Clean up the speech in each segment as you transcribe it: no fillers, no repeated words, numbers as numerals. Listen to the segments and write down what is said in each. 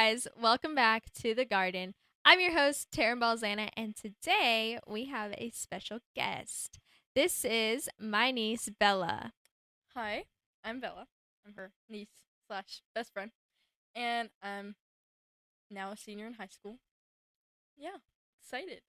guys, welcome back to the garden. I'm your host, Taryn Balzana, and today we have a special guest. This is my niece, Bella. Hi, I'm Bella. I'm her niece slash best friend, and I'm now a senior in high school. Yeah, excited.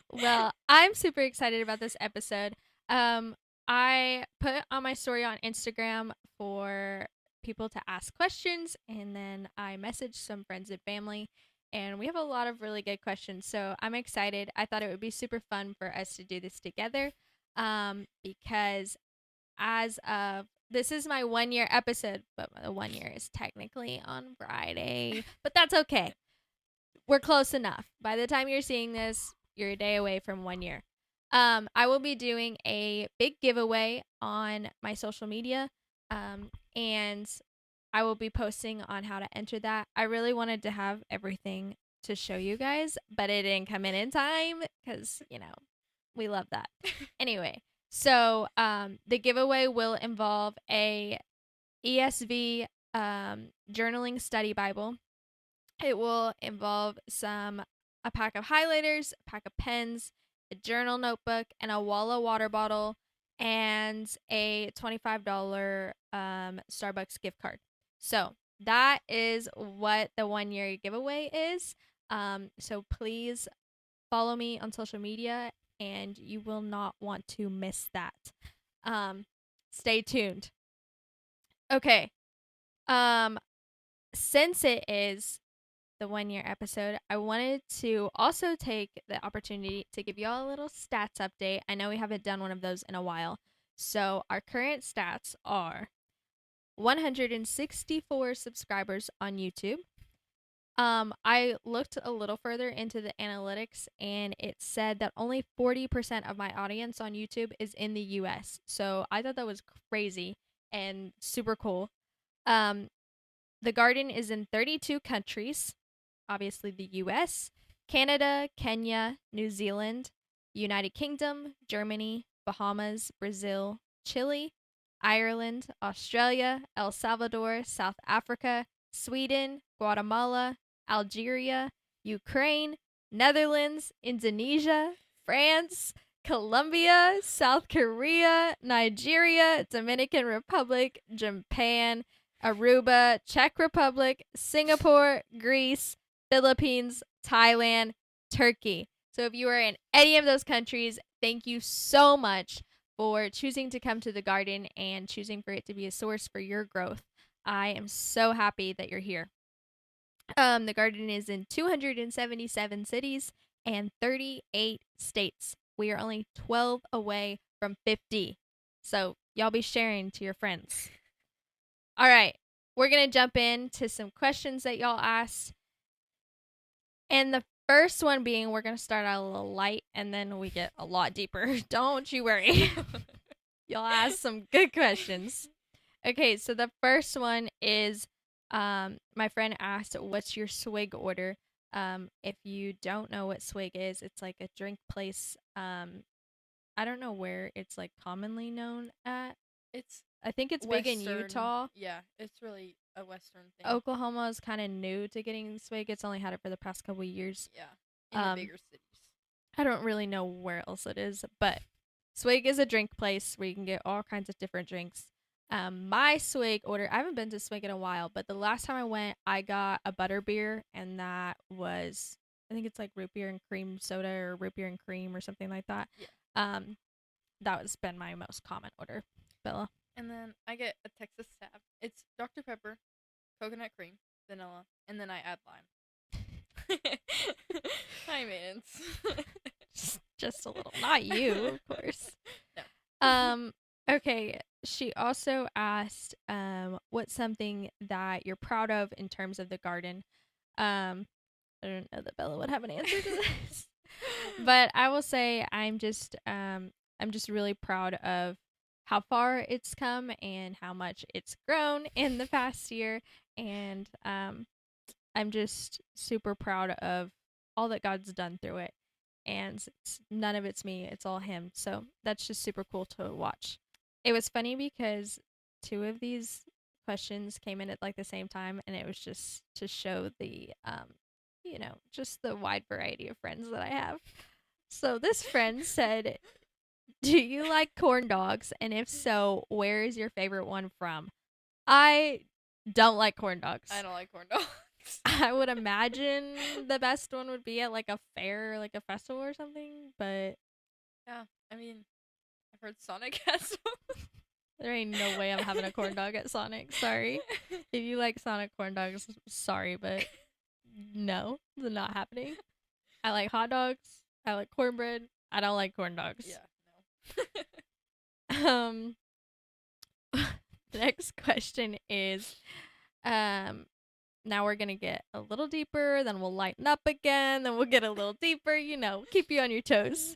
Well, I'm super excited about this episode. I put on my story on Instagram for people to ask questions, and then I messaged some friends and family, and we have a lot of really good questions. So I'm excited. I thought it would be super fun for us to do this together, because as of this is my 1 year episode, but the 1 year is technically on Friday, but that's okay. We're close enough. By the time you're seeing this, you're a day away from 1 year. I will be doing a big giveaway on my social media, and I will be posting on how to enter that. I really wanted to have everything to show you guys, but it didn't come in time because, we love that. Anyway, so the giveaway will involve a ESV journaling study Bible. It will involve a pack of highlighters, a pack of pens, a journal notebook, and a Walla water bottle, and a $25 Starbucks gift card. So that is what the 1 year giveaway is. So please follow me on social media, and you will not want to miss that. Stay tuned. Okay. Since it is the 1 year episode, I wanted to also take the opportunity to give you all a little stats update. I know we haven't done one of those in a while. So our current stats are 164 subscribers on YouTube. I looked a little further into the analytics, and it said that only 40% of my audience on YouTube is in the US. So I thought that was crazy and super cool. The garden is in 32 countries, obviously the US, Canada, Kenya, New Zealand, United Kingdom, Germany, Bahamas, Brazil, Chile, Ireland, Australia, El Salvador, South Africa, Sweden, Guatemala, Algeria, Ukraine, Netherlands, Indonesia, France, Colombia, South Korea, Nigeria, Dominican Republic, Japan, Aruba, Czech Republic, Singapore, Greece, Philippines, Thailand, Turkey. So if you are in any of those countries, thank you so much for choosing to come to the garden and choosing for it to be a source for your growth. I am so happy that you're here. The garden is in 277 cities and 38 states. We are only 12 away from 50. So y'all be sharing to your friends. All right, we're going to jump into some questions that y'all asked. And the first one being, we're going to start out a little light and then we get a lot deeper. Don't you worry. Y'all asked some good questions. Okay, so the first one is my friend asked, what's your swig order? If you don't know what swig is, it's like a drink place. I don't know where it's like commonly known at. I think it's big in Utah. Yeah, it's really a Western thing. Oklahoma is kind of new to getting swig. It's only had it for the past couple of years. Yeah, in the bigger cities. I don't really know where else it is, but swig is a drink place where you can get all kinds of different drinks. My swig order, I haven't been to swig in a while, but the last time I went, I got a butter beer, and that was, I think it's like root beer and cream soda or root beer and cream or something like that. Yeah. That has been my most common order. Bella. And then I get a Texas Stab. It's Dr. Pepper, coconut cream, vanilla, and then I add lime. Hi, maintenance. Just a little. Not you, of course. No. Okay. She also asked, what's something that you're proud of in terms of the garden? I don't know that Bella would have an answer to this, but I will say I'm just really proud of how far it's come and how much it's grown in the past year, and I'm just super proud of all that God's done through it, and none of it's me, it's all Him. So that's just super cool to watch. It was funny because two of these questions came in at like the same time, and it was just to show the just the wide variety of friends that I have. So this friend said, "Do you like corn dogs? And if so, where is your favorite one from?" I don't like corn dogs. I don't like corn dogs. I would imagine the best one would be at like a fair, like a festival or something, but Yeah, I mean, I've heard Sonic has there ain't no way I'm having a corn dog at Sonic. Sorry. If you like Sonic corn dogs, sorry, but no, it's not happening. I like hot dogs. I like cornbread. I don't like corn dogs. Yeah, no. Um, the next question is, now we're gonna get a little deeper, then we'll lighten up again, then we'll get a little deeper. Keep you on your toes.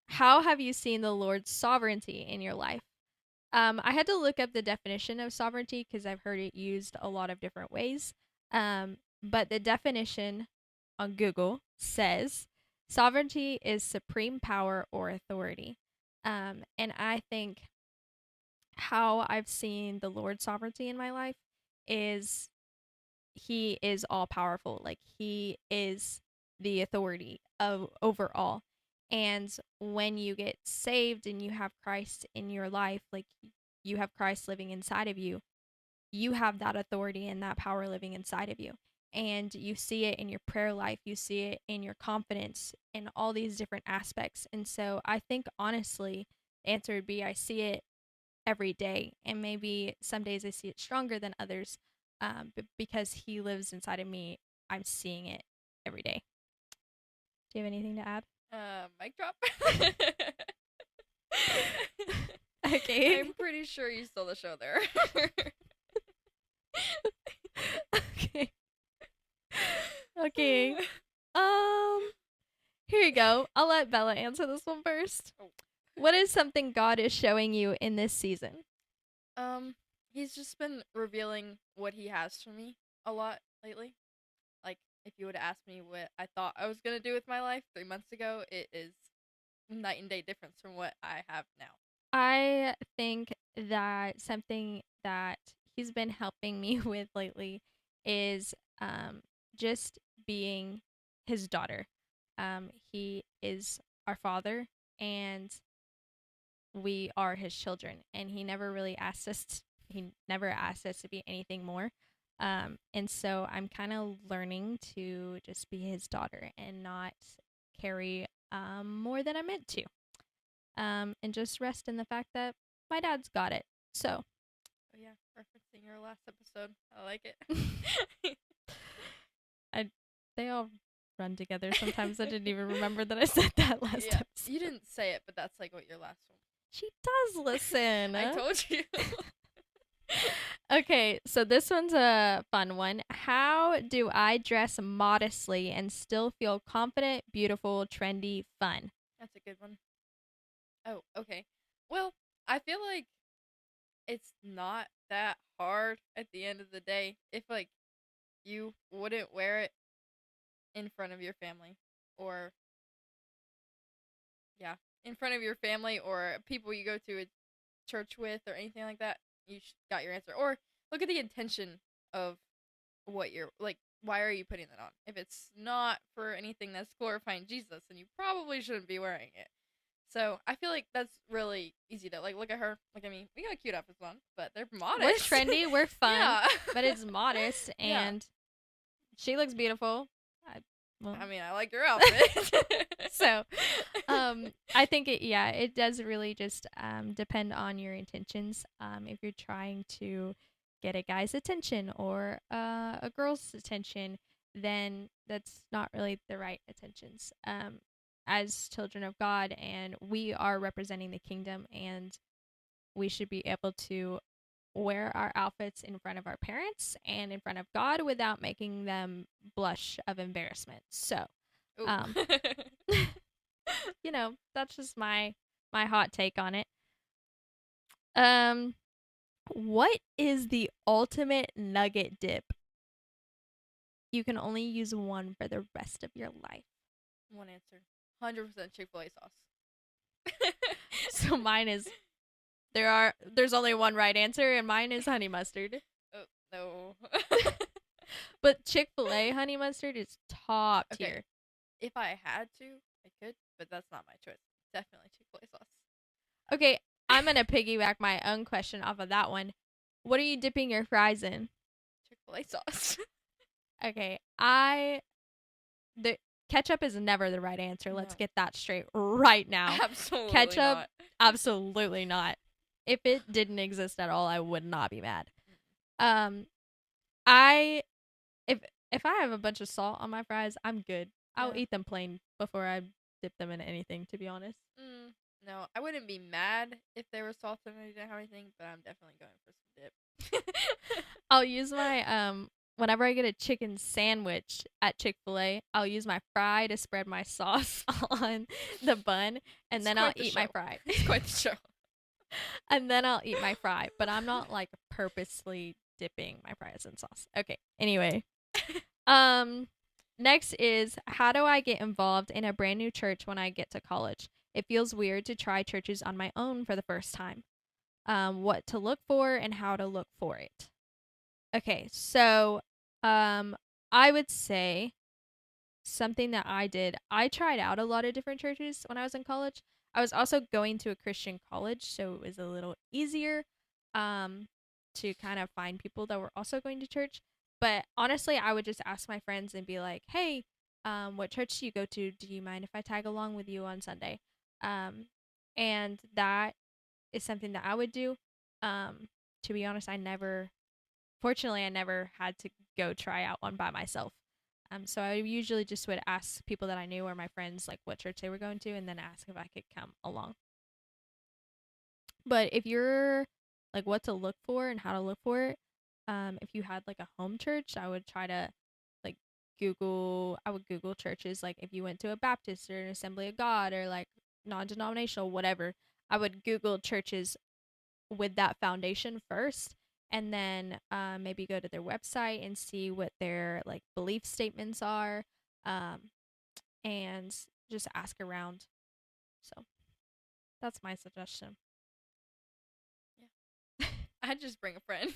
How have you seen the Lord's sovereignty in your life? I had to look up the definition of sovereignty because I've heard it used a lot of different ways. But the definition on Google says sovereignty is supreme power or authority. And I think how I've seen the Lord's sovereignty in my life is he is all powerful. Like he is the authority of over all. And when you get saved and you have Christ in your life, like you have Christ living inside of you, you have that authority and that power living inside of you. And you see it in your prayer life, you see it in your confidence, in all these different aspects. And so I think honestly, the answer would be I see it every day. And maybe some days I see it stronger than others. But because he lives inside of me, I'm seeing it every day. Do you have anything to add? Mic drop. Okay. I'm pretty sure you stole the show there. Okay. Okay. Here you go. I'll let Bella answer this one first. Oh. What is something God is showing you in this season? He's just been revealing what he has for me a lot lately. Like, if you would have asked me what I thought I was gonna do with my life 3 months ago, it is night and day difference from what I have now. I think that something that he's been helping me with lately is just being his daughter. He is our father, and we are his children, and he never really asked us. He never asked us to be anything more. And so I'm kind of learning to just be his daughter and not carry more than I'm meant to. And just rest in the fact that my dad's got it. So, Oh yeah, referencing your last episode. I like it. they all run together. Sometimes I didn't even remember that I said that last Yeah, episode. you didn't say it, but that's like what your last one. She does listen. I told you. Okay, so this one's a fun one. How do I dress modestly and still feel confident, beautiful, trendy, fun? That's a good one. Oh, okay. Well, I feel like it's not that hard at the end of the day if like you wouldn't wear it in front of your family or yeah, in front of your family or people you go to a church with or anything like that. You got your answer. Or look at the intention of what you're like. Why are you putting that on? If it's not for anything that's glorifying Jesus, then you probably shouldn't be wearing it. So I feel like that's really easy to like. Look at her. Look at me. We got cute outfits on, but they're modest. We're trendy, we're fun, yeah. but it's modest, and she looks beautiful. I mean, I like your outfit. So, I think it does really just depend on your intentions. If you're trying to get a guy's attention or a girl's attention, then that's not really the right attentions. As children of God, and we are representing the kingdom, and we should be able to wear our outfits in front of our parents and in front of God without making them blush of embarrassment. So, that's just my hot take on it. What is the ultimate nugget dip? You can only use one for the rest of your life. One answer. 100% Chick-fil-A sauce. So mine is There's only one right answer, and mine is honey mustard. Oh no. But Chick-fil-A honey mustard is top Okay, tier. if I had to, I could, but that's not my choice. Definitely Chick-fil-A sauce. Okay, I'm gonna piggyback my own question off of that one. What are you dipping your fries in? Chick-fil-A sauce. Okay, the ketchup is never the right answer. Let's No. get that straight right now. Absolutely Ketchup, not. absolutely not. If it didn't exist at all, I would not be mad. Um, I if I have a bunch of salt on my fries, I'm good. I'll Yeah. eat them plain before I dip them in anything. To be honest, No, I wouldn't be mad if there was salt and I didn't have anything, but I'm definitely going for some dip. I'll use my whenever I get a chicken sandwich at Chick-fil-A, I'll use my fry to spread my sauce on the bun, and It's then I'll quite the eat my show. fry. It's quite the show. And then I'll eat my fry, but I'm not like purposely dipping my fries in sauce. Okay. Anyway, um next is, how do I get involved in a brand new church when I get to college? It feels weird to try churches on my own for the first time. What to look for and how to look for it. Okay, so I would say something that I did. I tried out a lot of different churches when I was in college. I was also going to a Christian college, so it was a little easier um to kind of find people that were also going to church. But honestly, I would just ask my friends and be like, "Hey, what church do you go to? Do you mind if I tag along with you on Sunday?" Um and that is something that I would do. To be honest, fortunately, I never had to go try out one by myself. So I usually just would ask people that I knew or my friends like what church they were going to, and then ask if I could come along. But if you're like what to look for and how to look for it, if you had like a home church, I would try to like I would Google churches. Like if you went to a Baptist or an Assembly of God or like non-denominational, whatever, I would Google churches with that foundation first, and then maybe go to their website and see what their like belief statements are, um, and just ask around. So that's my suggestion. Yeah. I'd just bring a friend.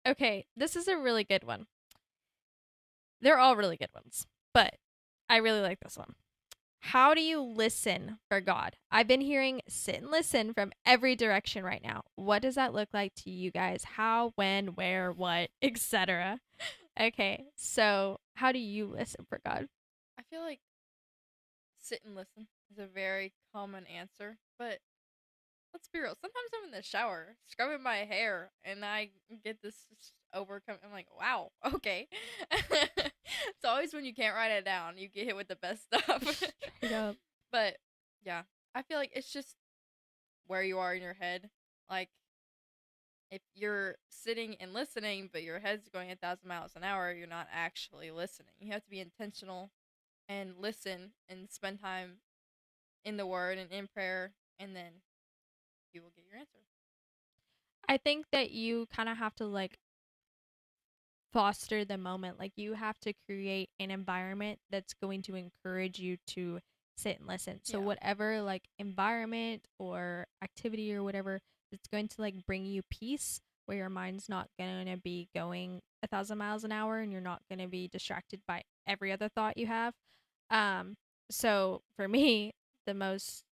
Okay, this is a really good one. They're all really good ones, but I really like this one. How do you listen for God? I've been hearing sit and listen from every direction right now. What does that look like to you guys? How, when, where, what, etc. Okay, so how do you listen for God? I feel like sit and listen is a very common answer, but let's be real. Sometimes I'm in the shower scrubbing my hair and I get this overcome. I'm like, wow, okay. It's always when you can't write it down, you get hit with the best stuff. Straight up. But yeah, I feel like it's just where you are in your head. Like, if you're sitting and listening, but your head's going 1,000 miles an hour, you're not actually listening. You have to be intentional and listen and spend time in the word and in prayer, and then you will get your answer. I think that you kind of have to like foster the moment. Like you have to create an environment that's going to encourage you to sit and listen. So Yeah. whatever like environment or activity or whatever that's going to like bring you peace, where your mind's not going to be going 1,000 miles an hour and you're not going to be distracted by every other thought you have. So for me, the most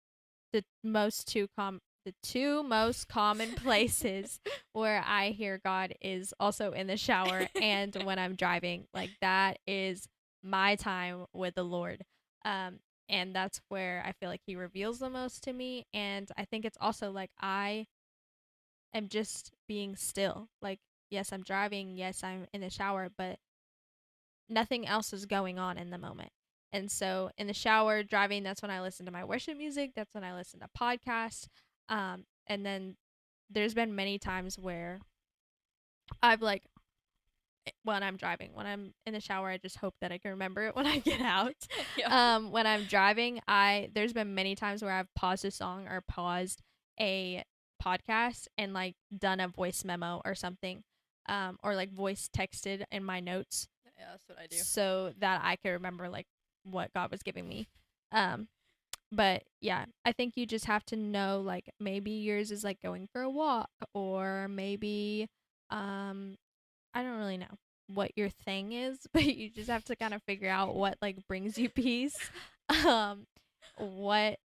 the most two com the two most common places where I hear God is also in the shower and when I'm driving. Like that is my time with the Lord. And that's where I feel like he reveals the most to me. And I think it's also like I am just being still. Like, yes, I'm driving, yes, I'm in the shower, but nothing else is going on in the moment. And so in the shower, driving, that's when I listen to my worship music. That's when I listen to podcasts. And then there's been many times where I've like, when I'm driving, when I'm in the shower, I just hope that I can remember it when I get out. Yeah. When I'm driving, there's been many times where I've paused a song or paused a podcast and like done a voice memo or something, or like voice texted in my notes Yeah, that's what I do. so that I could remember like what God was giving me. Um, But yeah, I think you just have to know, like, maybe yours is like going for a walk, or maybe um I don't really know what your thing is, but you just have to kind of figure out what like brings you peace. Um what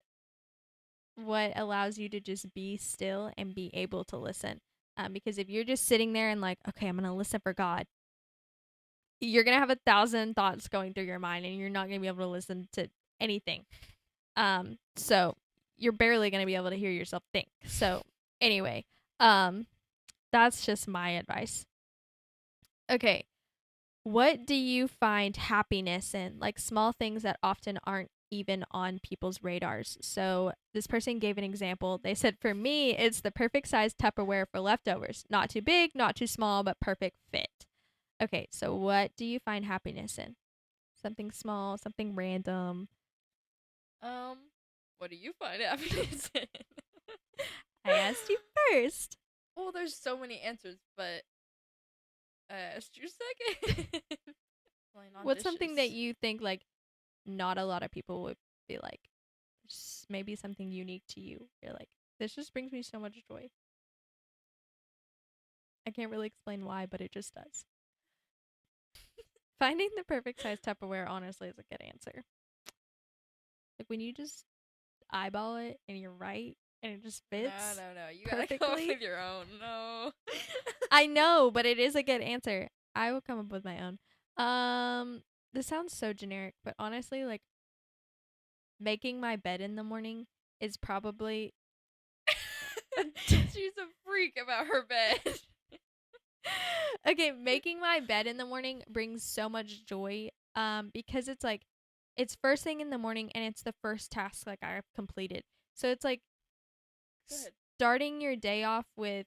allows you to just be still and be able to listen. Because if you're just sitting there and like, okay, I'm gonna listen for God, you're gonna have 1,000 thoughts going through your mind, and you're not gonna be able to listen to anything. So you're barely gonna be able to hear yourself think. So anyway, um, that's just my advice. Okay, what do you find happiness in? Like small things that often aren't even on people's radars. So this person gave an example. They said, for me, it's the perfect size Tupperware for leftovers. Not too big, not too small, but perfect fit. Okay, so what do you find happiness in? Something small, something random. Um, what do you find happiness in? I asked you first. Well, there's so many answers, but I asked you second. Plain on What's something that dishes. you think like not a lot of people would be like, maybe something unique to you? You're like, this just brings me so much joy. I can't really explain why, but it just does. Finding the perfect size Tupperware honestly is a good answer. Like when you just eyeball it and you're right and it just No, fits no, no. You gotta come up perfectly. with your own. No. I know, but it is a good answer. I will come up with my own. Um, this sounds so generic, but honestly, like making my bed in the morning is probably She's a freak about her bed. okay, making my bed in the morning brings so much joy because it's like it's first thing in the morning and it's the first task like I've completed. So it's like Good. starting your day off with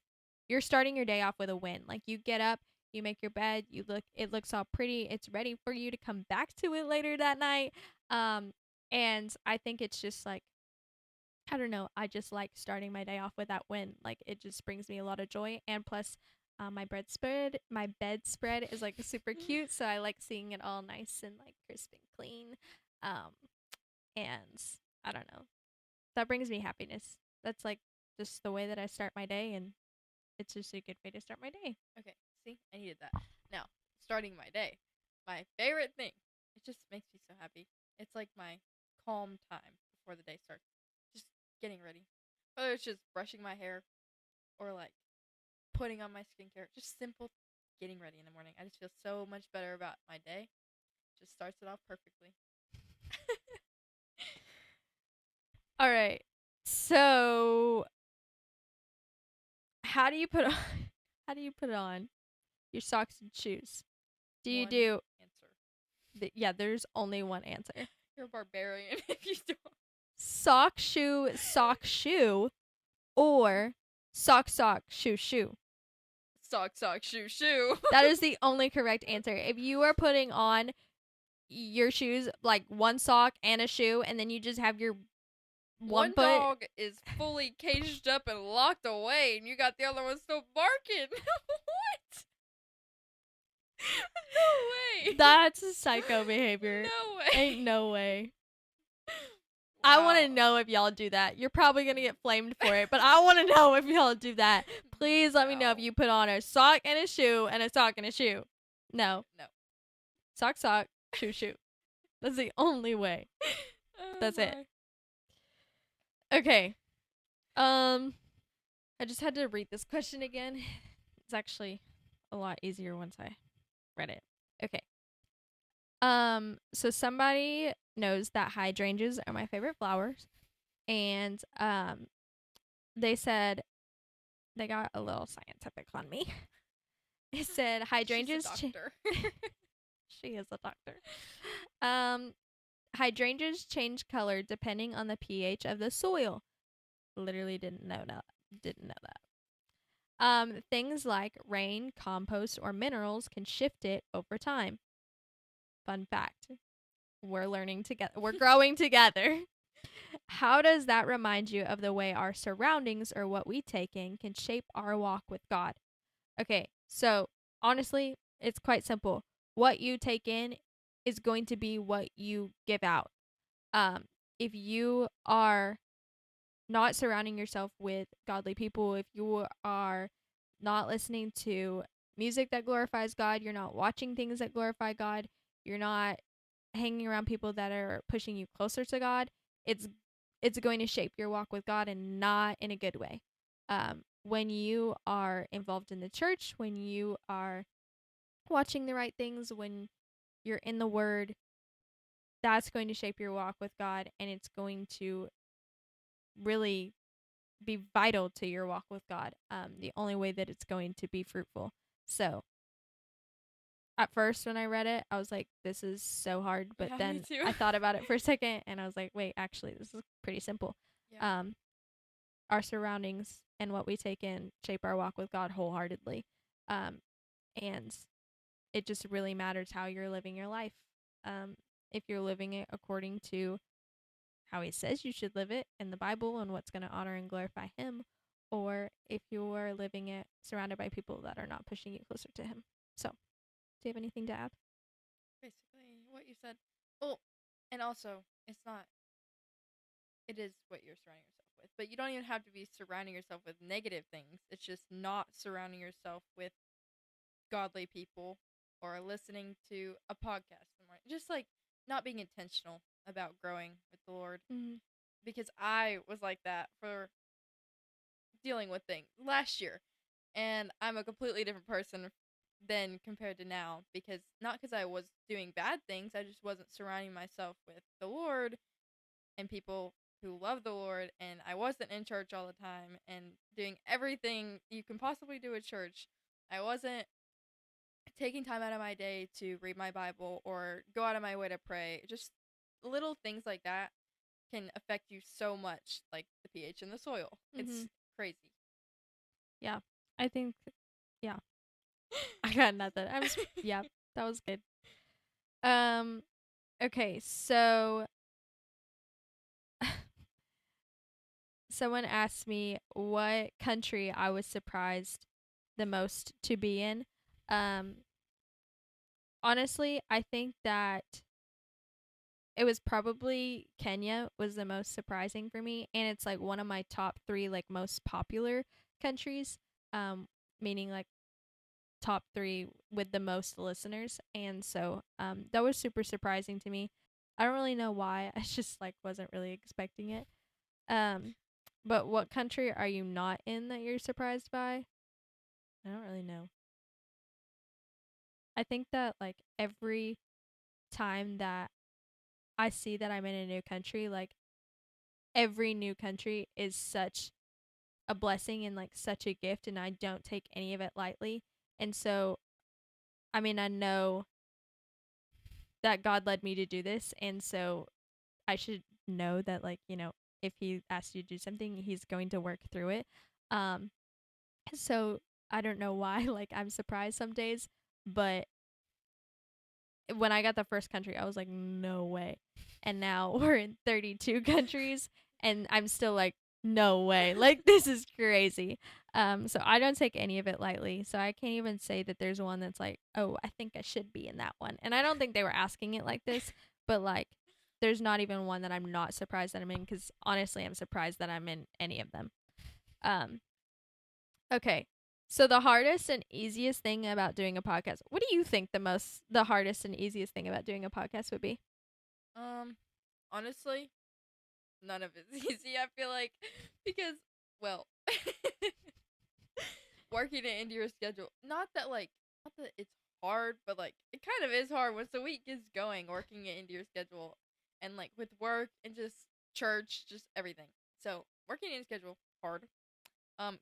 you're starting your day off with a win. Like you get up, you make your bed, it looks all pretty, it's ready for you to come back to it later that night. Um and I think it's just like I don't know. I just like starting my day off with that win. Like it just brings me a lot of joy. And plus, my bedspread is like super cute, so I like seeing it all nice and like crisp and clean. Um, and I don't know. That brings me happiness. That's like just the way that I start my day, and it's just a good way to start my day. Okay, see, I needed that. Now, starting my day. My favorite thing. It just makes me so happy. It's like my calm time before the day starts. Just getting ready. Whether it's just brushing my hair or like putting on my skincare. Just simple getting ready in the morning. I just feel so much better about my day. Just starts it off perfectly. All right. So, how do you put on how do you put it on your socks and shoes? Do you One do answer. yeah, there's only one answer. You're a barbarian if you don't. Sock shoe, or sock shoe shoe. Sock, shoe, shoe. That is the only correct answer. If you are putting on your shoes like one sock and a shoe, and then you just have your one One foot, dog is fully caged up and locked away, and you got the other one still barking. What? No way. that's psycho behavior. No way. Ain't no way. I want to Wow. know if y'all do that. You're probably going to get flamed for it, but I want to know if y'all do that. Please let me know if No. you put on a sock and a shoe and a sock and a shoe. No. No. Sock, shoe. That's the only way. Oh That's it. my. Okay. I just had to read this question again. It's actually a lot easier once I read it. Okay. So somebody knows that hydrangeas are my favorite flowers, and they said they got a little scientific on me. It said hydrangeas. She's a doctor. She is a doctor. Um, hydrangeas change color depending on the pH of the soil. Literally didn't know that. Didn't know that. Things like rain, compost, or minerals can shift it over time. Fun fact. We're learning together. We're growing together. How does that remind you of the way our surroundings or what we take in can shape our walk with God? Okay, so honestly, it's quite simple. What you take in is going to be what you give out. Um, if you are not surrounding yourself with godly people, if you are not listening to music that glorifies God, you're not watching things that glorify God, you're not hanging around people that are pushing you closer to God, it's going to shape your walk with God and not in a good way. When you are involved in the church, when you are watching the right things, when you're in the Word, that's going to shape your walk with God, and it's going to really be vital to your walk with God. The only way that it's going to be fruitful. So at first when I read it, I was like, this is so hard. But Yeah, me then too. I thought about it for a second and I was like, wait, actually, this is pretty simple. Yeah. Um, our surroundings and what we take in shape our walk with God wholeheartedly. Um, and it just really matters how you're living your life. If you're living it according to how he says you should live it in the Bible and what's going to honor and glorify him, or if you're living it surrounded by people that are not pushing you closer to him. So, do you have anything to add? Basically, what you said. Well, and also, it's not. It is what you're surrounding yourself with, but you don't even have to be surrounding yourself with negative things. It's just not surrounding yourself with godly people or listening to a podcast in the morning. Just like not being intentional about growing with the Lord, Mm-hmm. because I was like that for dealing with things last year, and I'm a completely different person than compared to now, because not because I was doing bad things, I just wasn't surrounding myself with the Lord and people who love the Lord, and I wasn't in church all the time and doing everything you can possibly do at church. I wasn't taking time out of my day to read my Bible or go out of my way to pray. Just little things like that can affect you so much, like the pH in the soil. Mm-hmm. It's crazy. Yeah, I think. Yeah, I got nothing. Yeah, that was good. Um. Okay, so someone asked me what country I was surprised the most to be in. Um. Honestly, I think that it was probably Kenya was the most surprising for me, and it's like one of my top 3 like most popular countries, um meaning like top 3 with the most listeners. And so that was super surprising to me. I don't really know why. I just like wasn't really expecting it. um but what country are you not in that you're surprised by? I don't really know. I think that like every time that I see that I'm in a new country, like every new country is such a blessing and like such a gift, and I don't take any of it lightly. And so I mean, I know that God led me to do this, and so I should know that like, if he asks you to do something, he's going to work through it. Um so I don't know why like I'm surprised some days, but when I got the first country, I was like, no way. And now we're in 32 countries, and I'm still like, no way. Like, this is crazy. So I don't take any of it lightly. So I can't even say that there's one that's like, oh, I think I should be in that one. And I don't think they were asking it like this, but like, there's not even one that I'm not surprised that I'm in, because honestly, I'm surprised that I'm in any of them. Um, Okay. So the hardest and easiest thing about doing a podcast. What do you think the hardest and easiest thing about doing a podcast would be? um, Honestly, none of it's easy. I feel like because, well, working it into your schedule. Not that it's hard, but like it kind of is hard once the week is going. Working it into your schedule, and like with work and just church, just everything. So working in schedule hard.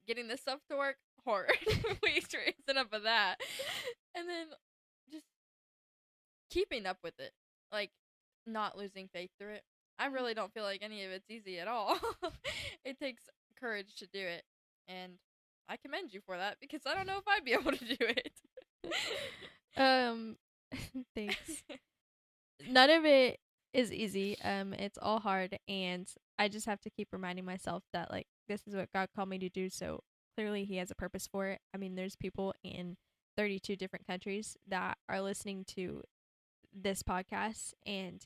Getting this stuff to work hard. We experienced enough of that, and then just keeping up with it, like not losing faith through it. I really don't feel like any of it's easy at all. It takes courage to do it, and I commend you for that because I don't know if I'd be able to do it. Um Thanks. None of it is easy. It's all hard, and I just have to keep reminding myself that like this is what God called me to do, so clearly he has a purpose for it. I mean, there's people in 32 different countries that are listening to this podcast and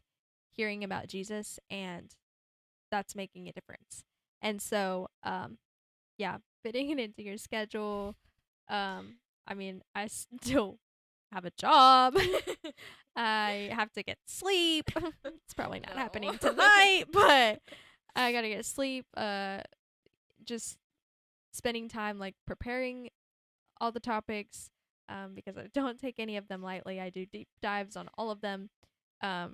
hearing about Jesus, and that's making a difference. And so, yeah, fitting it into your schedule. I mean, I still have a job. I have to get sleep. It's probably not happening tonight, but I gotta get sleep. Just spending time like preparing all the topics, because I don't take any of them lightly. I do deep dives on all of them.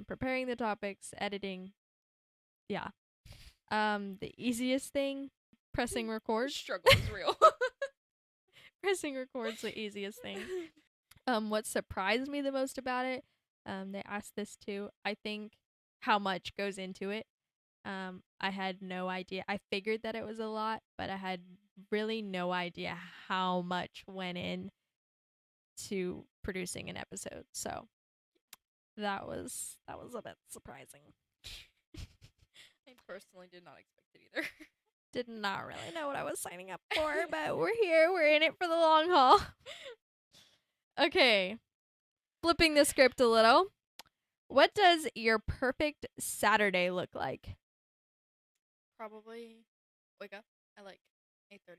Preparing the topics, editing. Yeah. The easiest thing, pressing record. Struggle is real. Pressing record's the easiest thing. What surprised me the most about it, they asked this too. I think how much goes into it. I had no idea. I figured that it was a lot, but I had really no idea how much went in to producing an episode. So that was a bit surprising. I personally did not expect it either. Did not really know what I was signing up for, but we're here. We're in it for the long haul. Okay. Flipping the script a little. What does your perfect Saturday look like? Probably wake up at like 8:30.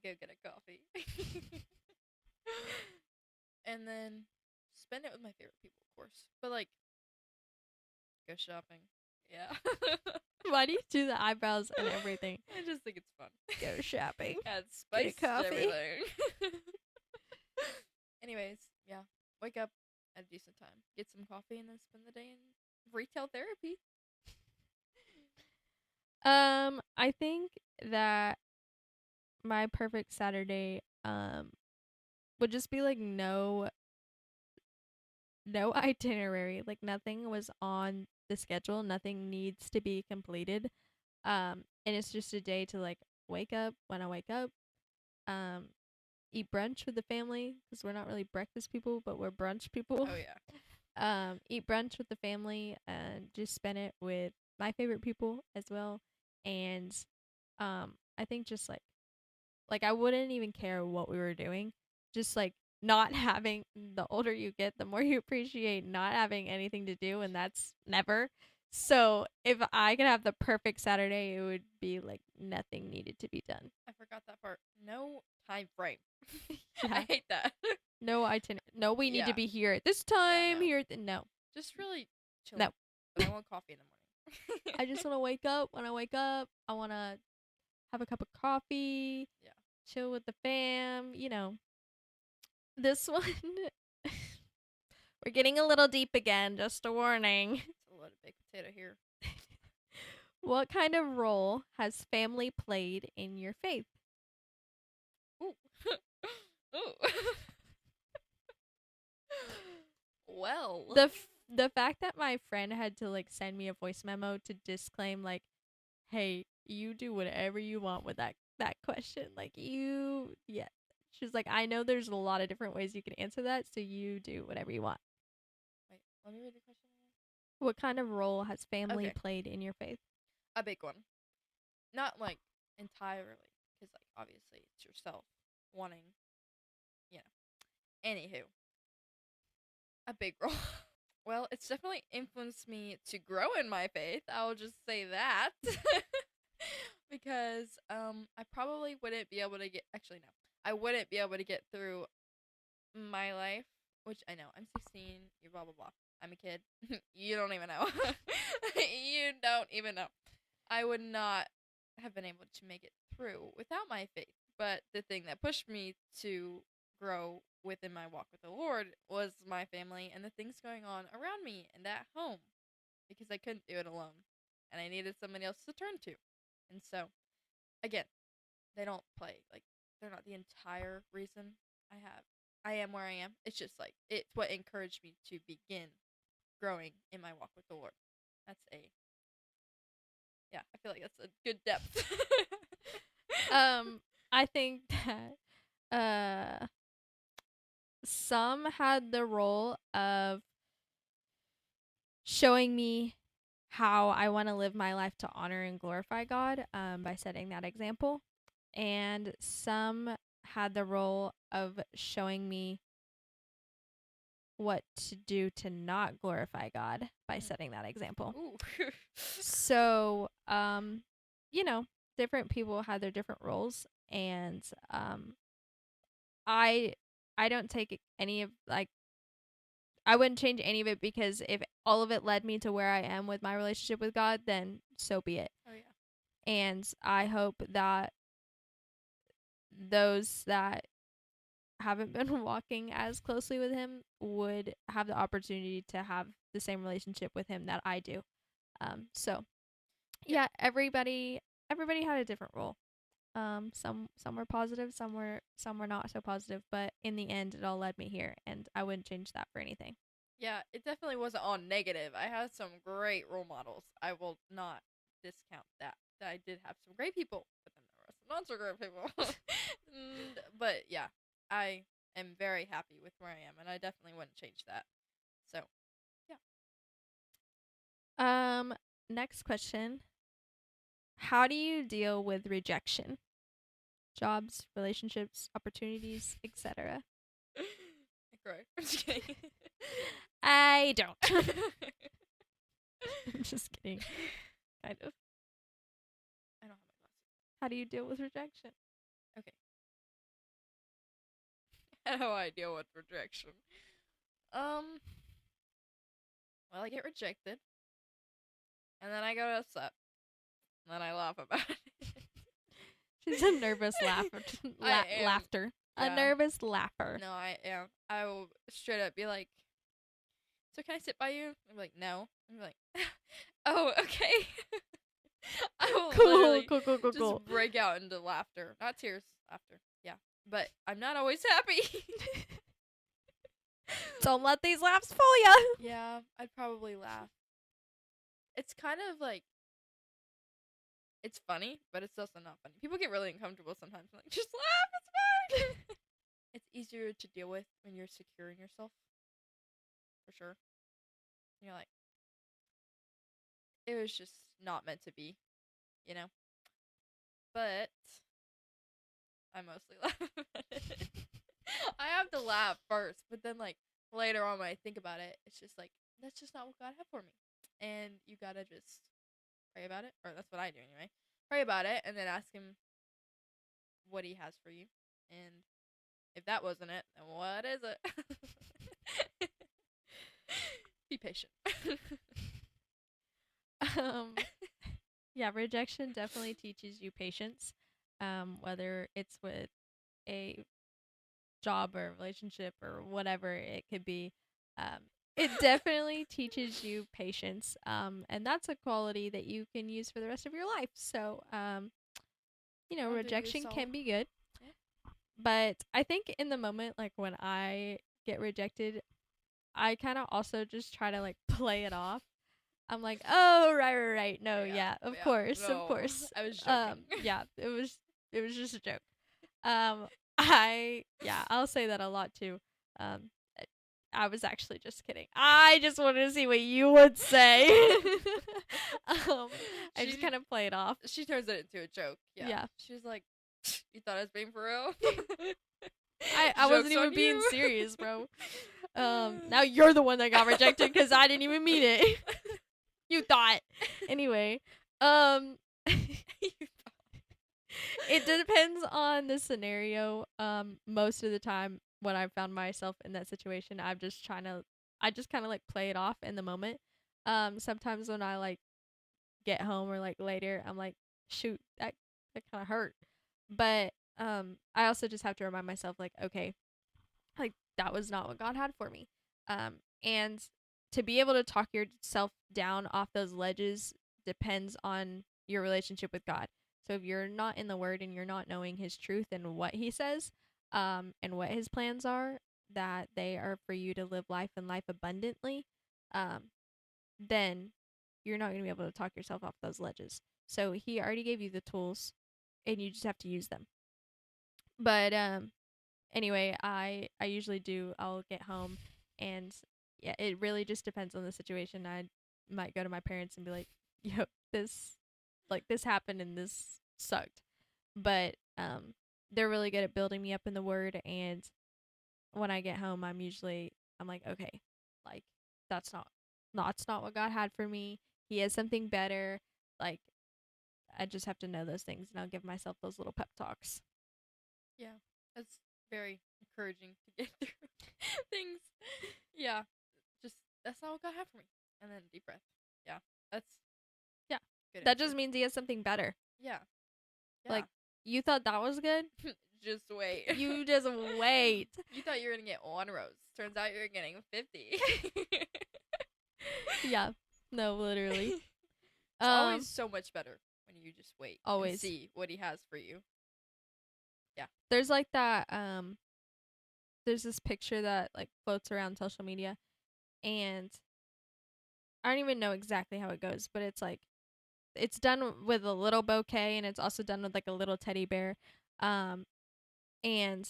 Go get a coffee. And then spend it with my favorite people, of course. But like go shopping. Yeah. Why do you do the eyebrows and everything? I just think it's fun. Go shopping. Add spice to coffee. everything. Anyways, yeah. Wake up at a decent time. Get some coffee and then spend the day in retail therapy. I think that my perfect Saturday would just be like no itinerary. Like nothing was on the schedule. Nothing needs to be completed. And it's just a day to like wake up when I wake up. Eat brunch with the family because we're not really breakfast people, but we're brunch people. Oh yeah. Eat brunch with the family and just spend it with my favorite people as well. And I think just like I wouldn't even care what we were doing. Just like not having, the older you get, the more you appreciate not having anything to do, and that's never. So if I could have the perfect Saturday, it would be like nothing needed to be done. I forgot that part. No time frame. Yeah. I hate that. No itinerary. No, we need Yeah. to be here at this time. no. Here, no. Just really chill. No. But I want coffee in the morning. I just want to wake up. When I wake up, I want to have a cup of coffee. Yeah. Chill with the fam. You know. This one, we're getting a little deep again. Just a warning. It's a lot of baked potato here. What kind of role has family played in your faith? Ooh. Ooh. Well. The fact that my friend had to like send me a voice memo to disclaim like, hey, you do whatever you want with that question. Like yeah. She's like, I know there's a lot of different ways you can answer that, so you do whatever you want. Wait, let me read the question again. What kind of role has family Okay. played in your faith? A big one. Not like entirely, because like obviously it's yourself wanting, you know. Anywho, a big role. Well, it's definitely influenced me to grow in my faith. I'll just say that. Because I probably wouldn't be able to get, actually no, I wouldn't be able to get through my life, which I know I'm 16, you're blah blah blah. I'm a kid. You don't even know. You don't even know. I would not have been able to make it through without my faith. But the thing that pushed me to grow within my walk with the Lord was my family and the things going on around me and at home, because I couldn't do it alone and I needed somebody else to turn to. And so, again, they don't play, like, they're not the entire reason I am where I am. It's just like it's what encouraged me to begin growing in my walk with the Lord. Yeah, I feel like that's a good depth. I think that some had the role of showing me how I want to live my life to honor and glorify God, by setting that example. And some had the role of showing me what to do to not glorify God by Mm. setting that example. Ooh. So, you know, different people have their different roles, and I I don't take any of like I wouldn't change any of it, because if all of it led me to where I am with my relationship with God, then so be it. Oh yeah. And I hope that those that haven't been walking as closely with him would have the opportunity to have the same relationship with him that I do. So Yeah. yeah, everybody had a different role. Some were positive, some were not so positive, but in the end, it all led me here, and I wouldn't change that for anything. Yeah, it definitely wasn't all negative. I had some great role models. I will not discount that. That I did have some great people, but then there were some not so great people. But yeah, I am very happy with where I am, and I definitely wouldn't change that. So yeah. Um, Next question: how do you deal with rejection? Jobs, relationships, opportunities, etc. I cry. I'm just kidding. I don't. I'm just kidding. Kind of. I don't have my glasses. How do you deal with rejection? Okay. How do I deal with rejection? Um. Well, I get rejected, and then I get upset, and then I laugh about it. She's a nervous laugher. I am. Laughter. A Yeah. nervous laugher. No, I am. I will straight up be like, "So can I sit by you?" I'm like, "No." I'm like, "Oh, okay." I will Cool, literally cool. just break out into laughter, not tears, laughter. Yeah, but I'm not always happy. Don't let these laughs fool ya. Yeah, I'd probably laugh. It's kind of like it's funny, but it's also not funny. People get really uncomfortable sometimes. I'm like, just laugh, it's fine. It's easier to deal with when you're secure in yourself, for sure. You're like, it was just not meant to be, you know. But I mostly laugh about it. I have to laugh first, but then like later on when I think about it, it's just like that's just not what God had for me, and you gotta just pray about it, or that's what I do anyway. Pray about it, and then ask Him what He has for you, and if that wasn't it, then what is it? Be patient. Um, yeah, rejection definitely teaches you patience. Whether it's with a job or relationship or whatever it could be. It definitely teaches you patience. And that's a quality that you can use for the rest of your life. So, Don't do rejection yourself. can be good. Yeah. But I think in the moment, like when I get rejected, I kind of also just try to like play it off. I'm like, oh, right. No, yeah, of Yeah. course, of No, course. I was joking. Yeah, it was just a joke. I'll say that a lot too. Um, I was actually just kidding. I just wanted to see what you would say. I just She kind of play it off. she turns it into a joke. Yeah. Yeah. She's like, "You thought I was being for real?" I wasn't Joke's even on being you. serious, bro. Now you're the one that got rejected because I didn't even mean it. You thought. Anyway, um, it depends on the scenario. Most of the time when I've found myself in that situation, I just kind of like play it off in the moment. Sometimes when I like get home or like later, I'm like, shoot, that kind of hurt. But I also just have to remind myself like, okay, like that was not what God had for me. And to be able to talk yourself down off those ledges depends on your relationship with God. So if you're not in the word and you're not knowing his truth and what he says, and what his plans are, that they are for you to live life and life abundantly, um, then you're not going to be able to talk yourself off those ledges. So he already gave you the tools and you just have to use them. But anyway, I usually do. I'll get home, and yeah, it really just depends on the situation. I might go to my parents and be like, "Yo, this happened and this sucked," but they're really good at building me up in the word. And when I get home, I'm usually I'm like, okay, like that's not what God had for me. He has something better. Like, I just have to know those things, and I'll give myself those little pep talks. Yeah, that's very encouraging to get through things. Yeah, just that's not what God had for me. And then deep breath. Yeah, that's Yeah. good That answer. just means he has something better. Yeah, yeah. Like, you thought that was good? Just wait. You just wait. You thought you were gonna get 1 rose. Turns out you're getting 50. Yeah. No, literally. It's always so much better when you just wait and Always. see what he has for you. Yeah. There's like that there's this picture that like floats around social media, and I don't even know exactly how it goes, but it's like it's done with a little bouquet, and it's also done with like a little teddy bear. Um and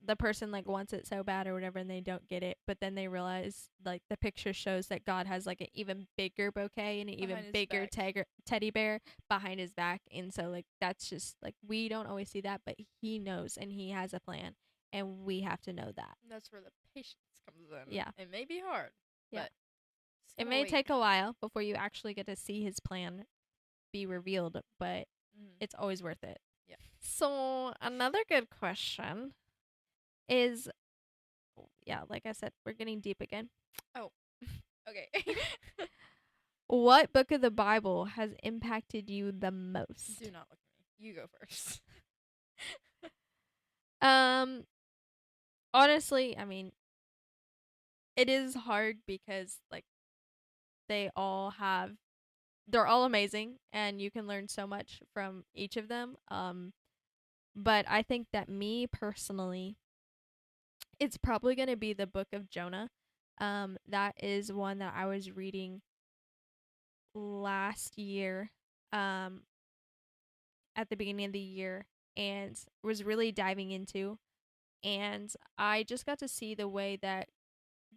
the person like wants it so bad or whatever, and they don't get it, but then they realize like the picture shows that God has like an even bigger bouquet and an even Behind his bigger back. teddy bear behind his back. And so like that's just like, we don't always see that, but he knows and he has a plan, and we have to know that. And that's where the patience comes in. Yeah. It may be hard, Yeah. but just It gotta may wait. take a while before you actually get to see his plan be revealed, but it's always worth it. Yeah. So another good question is, yeah, like I said, we're getting deep again. Oh. Okay. What book of the Bible has impacted you the most? Do not look at me. You go first. Um, honestly, I mean, it is hard because like they all have they're all amazing and you can learn so much from each of them. But I think that me personally, it's probably going to be the book of Jonah. That is one that I was reading last year. At the beginning of the year, and was really diving into, and I just got to see the way that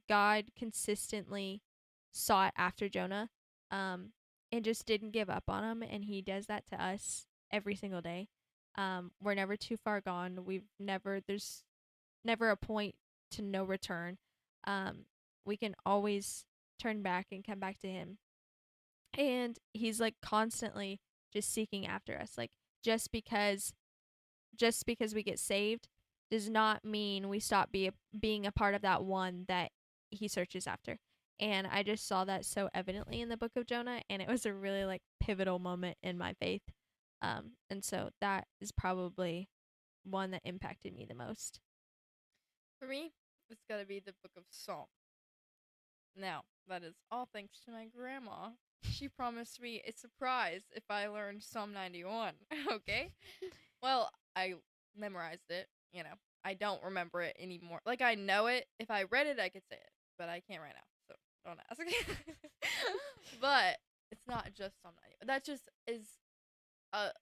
God consistently sought after Jonah, and just didn't give up on him, and he does that to us every single day. We're never too far gone. There's never a point to no return. We can always turn back and come back to him. And he's like constantly just seeking after us. Like, just because we get saved does not mean we stop being a part of that one that he searches after. And I just saw that so evidently in the book of Jonah, and it was a really like pivotal moment in my faith. And so that is probably one that impacted me the most. For me, it's gotta be the book of Psalm. Now, that is all thanks to my grandma. She promised me a surprise if I learned Psalm 91. Okay? Well, I memorized it, you know. I don't remember it anymore. Like, I know it. If I read it, I could say it. But I can't right now. So don't ask. But it's not just Psalm 91. That just is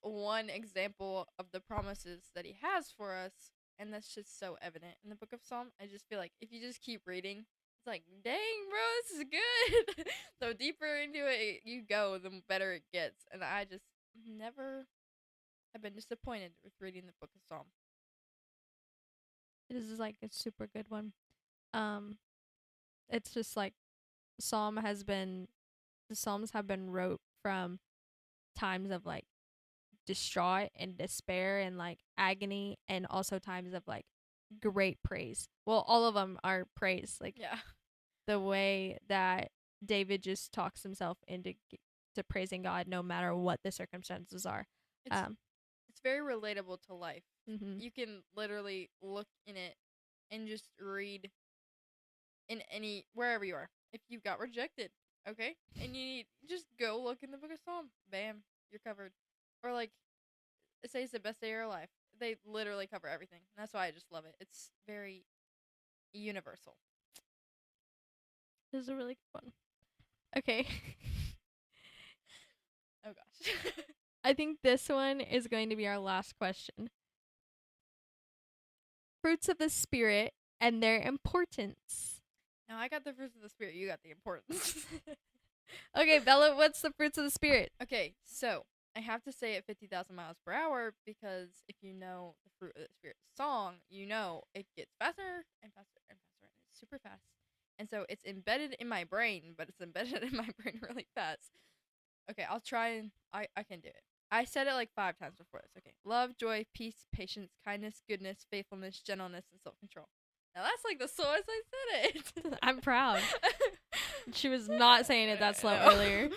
one example of the promises that he has for us. And that's just so evident in the book of Psalm. I just feel like if you just keep reading, it's like, dang, bro, this is good. The deeper into it you go, the better it gets. And I just never have been disappointed with reading the book of Psalm. It is like a super good one. Um, it's just like the Psalms have been wrote from times of like distraught and despair and like agony, and also times of like great praise. Well, all of them are praise. Like, Yeah. the way that David just talks himself into to praising God no matter what the circumstances are. It's it's very relatable to life. Mm-hmm. You can literally look in it and just read in any wherever you are. If you got rejected, okay? And you need just go look in the book of Psalm. Bam, you're covered. Or like say it's the best day of your life. They literally cover everything. And that's why I just love it. It's very universal. This is a really good one. Okay. Oh gosh. I think this one is going to be our last question. Fruits of the Spirit and their importance. Now I got the fruits of the spirit, you got the importance. Okay, Bella, what's the fruits of the Spirit? Okay, so I have to say at 50,000 miles per hour because if you know the Fruit of the Spirit song, you know it gets faster and faster and faster, and it's super fast. And so it's embedded in my brain, but it's embedded in my brain really fast. Okay, I'll try and I can do it. I said it like 5 times before this. Okay. Love, joy, peace, patience, kindness, goodness, faithfulness, gentleness, and self-control. Now that's like the slowest I said it. I'm proud. She was not saying it that slow No. earlier.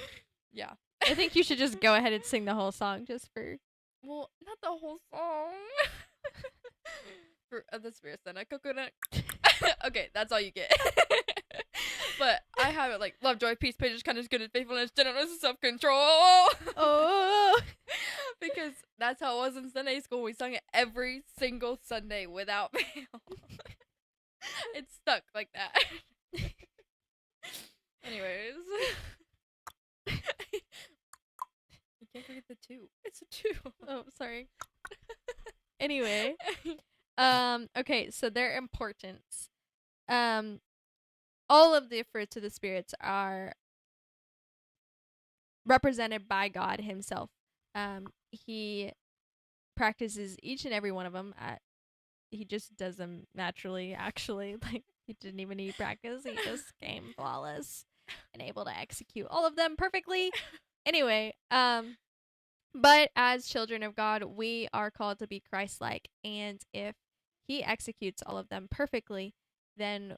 Yeah. I think you should just go ahead and sing the whole song just for. Well, not the whole song. For the spirits, then a coconut. Okay, that's all you get. But I have it like love, joy, peace, patience, kindness, goodness, faithfulness, gentleness, and self-control. Oh. Because that's how it was in Sunday school. We sung it every single Sunday without fail. It's stuck like that. Anyways. You can't forget the 2. It's a 2. Oh, sorry. Anyway. Okay, so their importance. All of the fruits of the spirits are represented by God himself. He practices each and every one of them he just does them naturally, actually. Like, he didn't even need practice. He just came flawless and able to execute all of them perfectly. Anyway, but as children of God, we are called to be Christ-like, and if he executes all of them perfectly, then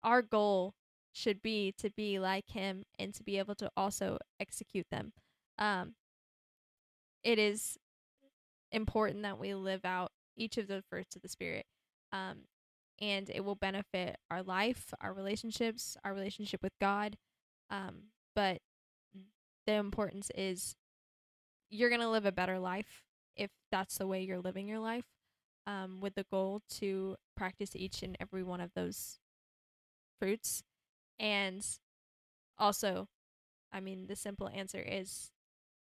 our goal should be to be like him and to be able to also execute them. It is important that we live out each of the fruits of the Spirit, and it will benefit our life, our relationships, our relationship with God. But the importance is you're going to live a better life if that's the way you're living your life, with the goal to practice each and every one of those fruits. And also, I mean, the simple answer is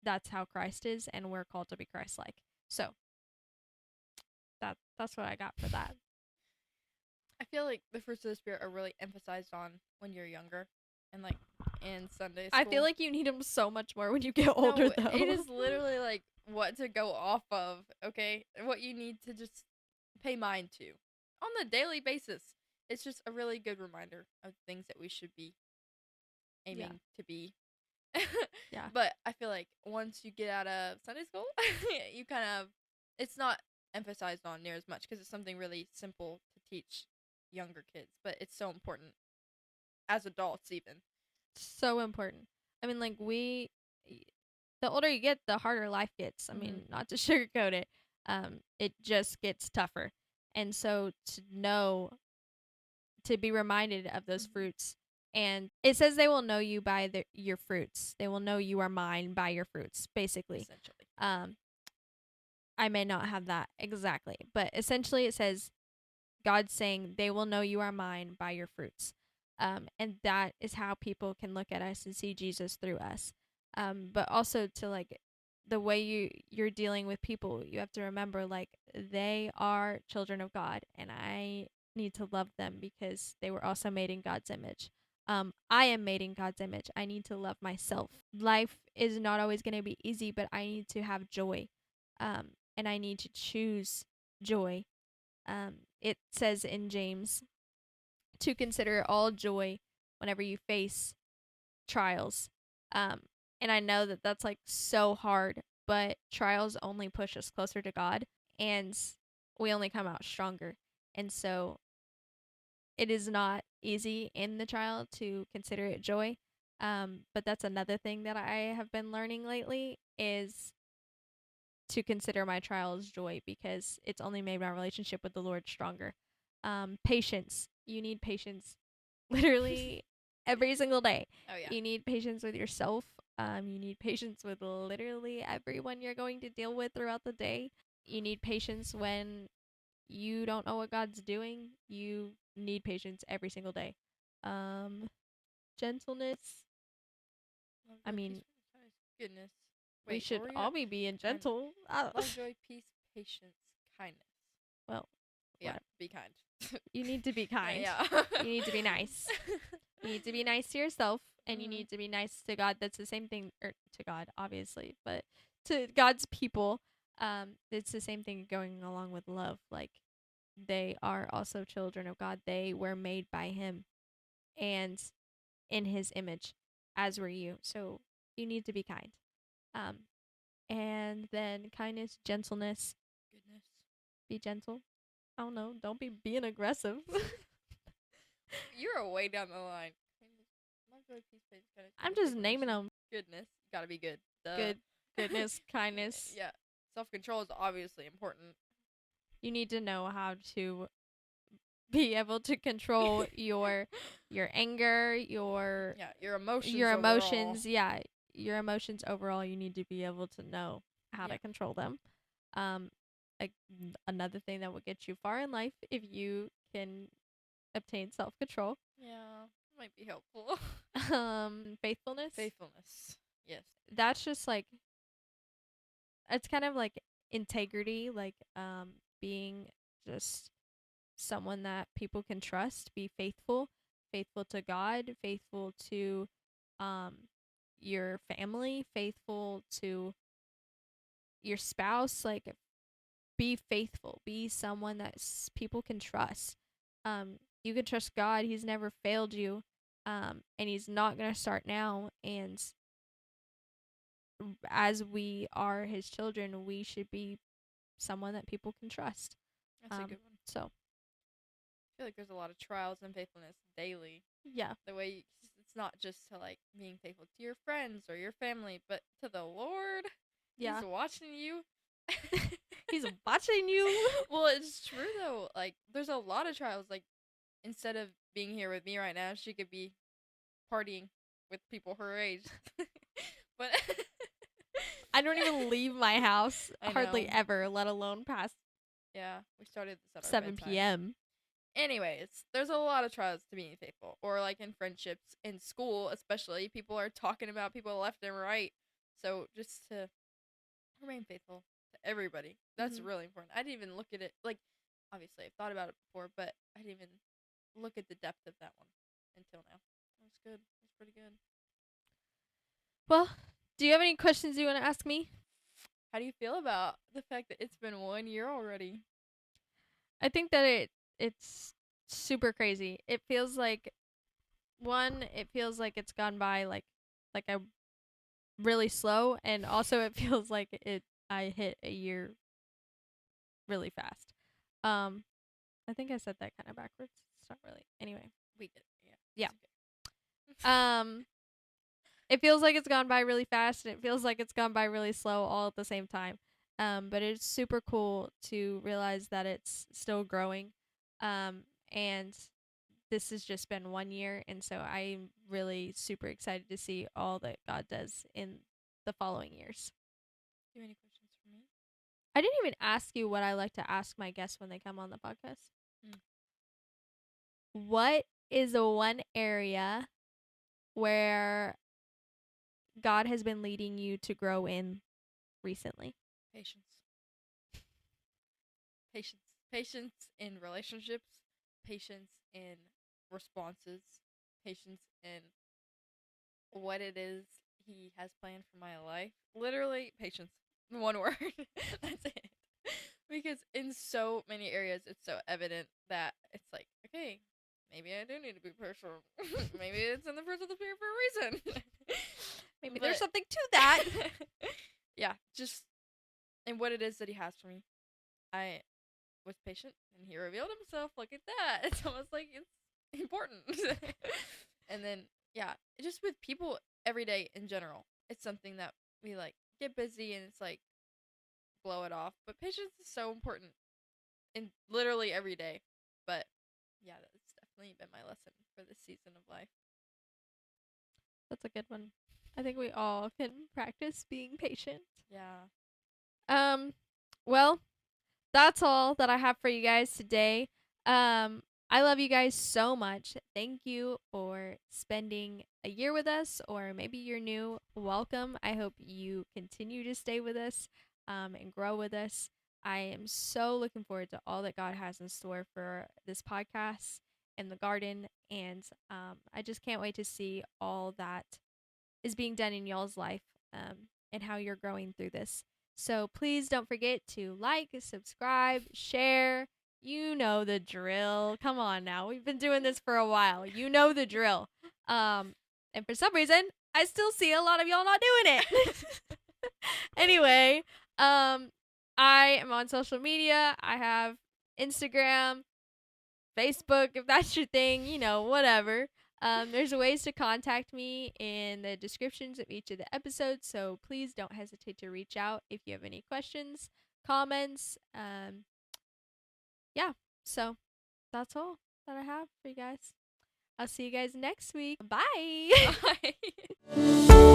that's how Christ is, and we're called to be Christ-like. So that's what I got for that. I feel like the fruits of the Spirit are really emphasized on when you're younger and like in Sunday school. I feel like you need them so much more when you get older, though. It is literally like what to go off of, okay? What you need to just pay mind to on the daily basis. It's just a really good reminder of things that we should be aiming to be. Yeah. But I feel like once you get out of Sunday school, you kind of, it's not emphasized on near as much because it's something really simple to teach younger kids, but it's so important as adults even. So important. I mean, like, the older you get, the harder life gets. I mean, not to sugarcoat it, it just gets tougher. And so to be reminded of those fruits, and it says they will know you by your fruits. They will know you are mine by your fruits, basically. Essentially. I may not have that exactly, but essentially it says God's saying they will know you are mine by your fruits. And that is how people can look at us and see Jesus through us. But also to, like, the way you're dealing with people, you have to remember, like, they are children of God, and I need to love them because they were also made in God's image. I am made in God's image. I need to love myself. Life is not always going to be easy, but I need to have joy. And I need to choose joy. It says in James to consider all joy whenever you face trials. And I know that that's like so hard, but trials only push us closer to God, and we only come out stronger. And so it is not easy in the trial to consider it joy. But that's another thing that I have been learning lately is to consider my trials joy, because it's only made my relationship with the Lord stronger. Patience. You need patience literally every single day. Oh yeah. You need patience with yourself. You need patience with literally everyone you're going to deal with throughout the day. You need patience when you don't know what God's doing. You need patience every single day. Gentleness. I mean, goodness. we should all be being gentle. Love, joy, peace, patience, kindness. Well, yeah, whatever. be kind. You need to be kind. Yeah. You need to be nice. You need to be nice to yourself, and you need to be nice to God. That's the same thing, to God, obviously, but to God's people. It's the same thing going along with love. Like, they are also children of God. They were made by Him and in His image, as were you. So you need to be kind. Um, and then kindness, gentleness, Goodness. be gentle. I don't know. Don't be being aggressive. You're way down the line. Kindness, love, joy, peace, patience, kindness, I'm goodness, just faithfulness, naming them. goodness. Gotta be good. Duh. Good, goodness, kindness. Yeah. Self control is obviously important. You need to know how to be able to control your anger, Yeah, your emotions your overall. emotions. Yeah, your emotions overall. You need to be able to know how Yeah. to control them. Um, like another thing that will get you far in life if you can obtain self control. Yeah. Might be helpful. Faithfulness. Faithfulness. Yes. That's just like it's kind of like integrity, like being just someone that people can trust, be faithful, faithful to God, faithful to um your family, faithful to your spouse, like be faithful, be someone that people can trust. You can trust God. He's never failed you. And he's not going to start now, and as we are his children, we should be someone that people can trust. That's a good one. So I feel like there's a lot of trials and faithfulness daily. yeah, The way it's not just to like being faithful to your friends or your family, but to the Lord. yeah, He's watching you. he's watching you. Well, it's true though. Like, there's a lot of trials. Like, instead of being here with me right now, she could be partying with people her age. But I don't even leave my house I hardly know. ever, let alone past Yeah, we started this at our 7 bedtime. p.m. Anyways, there's a lot of trials to being faithful, or like in friendships, in school especially. People are talking about people left and right, so just to remain faithful to everybody. That's Mhm. really important. I didn't even look at it like, obviously I've thought about it before, but I didn't even look at the depth of that one until now. That was good. It was pretty good. Well, do you have any questions you want to ask me? How do you feel about the fact that it's been 1 year already? I think that it's super crazy. It feels like it feels like it's gone by like I really slow, and also it feels like I hit a year really fast. Um I think I said that kind of backwards. It's not really. Anyway. We did, yeah. Yeah. It's okay. It feels like it's gone by really fast, and it feels like it's gone by really slow all at the same time. But it's super cool to realize that it's still growing. And this has just been 1 year, and so I'm really super excited to see all that God does in the following years. Do you have any questions for me? I didn't even ask you what I like to ask my guests when they come on the podcast. Mm. What is the one area where God has been leading you to grow in recently? Patience. Patience. Patience in relationships, patience in responses, patience in what it is he has planned for my life. Literally, patience. One word. That's it. Because in so many areas, it's so evident that it's like, okay, maybe I do need to be patient. Maybe it's in the fruits of the spirit for a reason. Maybe But there's something to that. yeah, just in what it is that he has for me. I was patient and he revealed himself. Look at that. It's almost like it's important. And then, yeah, just with people every day in general, it's something that we like get busy and it's like blow it off. But patience is so important in literally every day. But yeah, that's definitely been my lesson for this season of life. That's a good one. I think we all can practice being patient. Yeah. Um, well, that's all that I have for you guys today. I love you guys so much. Thank you for spending a year with us, or maybe you're new. Welcome. I hope you continue to stay with us and grow with us. I am so looking forward to all that God has in store for this podcast and the garden. And I just can't wait to see all that is being done in y'all's life and how you're growing through this. So please don't forget to like, subscribe, share. You know the drill. Come on now. We've been doing this for a while. You know the drill. And for some reason, I still see a lot of y'all not doing it. Anyway, I am on social media. I have Instagram, Facebook, if that's your thing, whatever. There's ways to contact me in the descriptions of each of the episodes, so please don't hesitate to reach out if you have any questions, comments. Yeah, so that's all that I have for you guys. I'll see you guys next week. Bye. Bye.